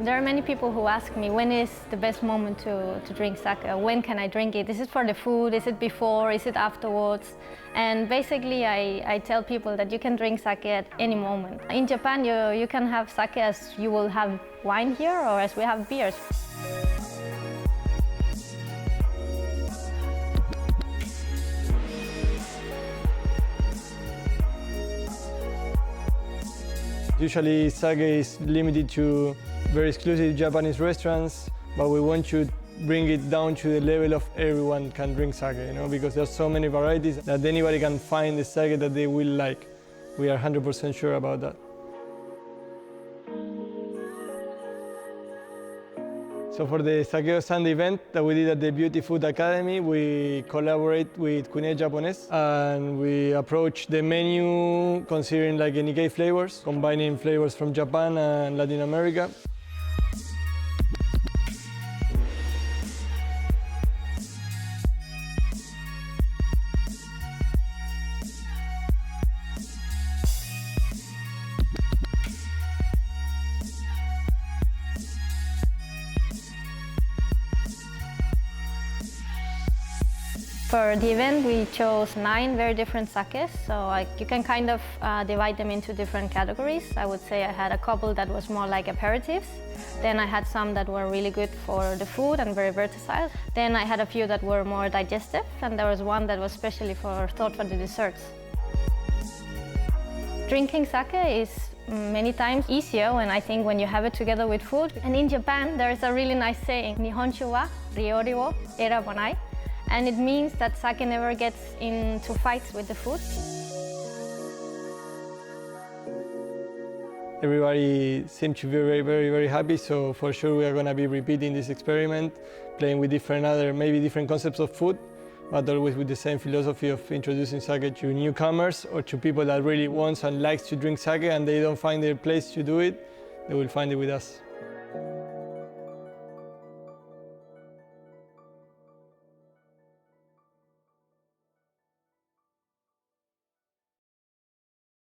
There are many people who ask me, when is the best moment to drink sake? When can I drink it? Is it for the food? Is it before? Is it afterwards? And basically I tell people that you can drink sake at any moment. In Japan, you can have sake as you will have wine here or as we have beers. Usually sake is limited to very exclusive Japanese restaurants, but we want to bring it down to the level of everyone can drink sake, because there's so many varieties that anybody can find the sake that they will like. We are 100% sure about that. So for the Sakeo Sunday event that we did at the Beauty Food Academy, we collaborate with Cuisine Japonese and we approach the menu considering like Nikkei flavors, combining flavors from Japan and Latin America. For the event, we chose 9 very different sakes, so you can kind of divide them into different categories. I would say I had a couple that was more like aperitifs. Then I had some that were really good for the food and very versatile. Then I had a few that were more digestive, and there was one that was specially thought for the desserts. Drinking sake is many times easier when you have it together with food. And in Japan, there is a really nice saying, "Nihonshu wa ryori wo erabanai." And it means that sake never gets into fights with the food. Everybody seems to be very happy, so for sure we are going to be repeating this experiment, playing with maybe different concepts of food, but always with the same philosophy of introducing sake to newcomers or to people that really wants and likes to drink sake and they don't find their place to do it, they will find it with us.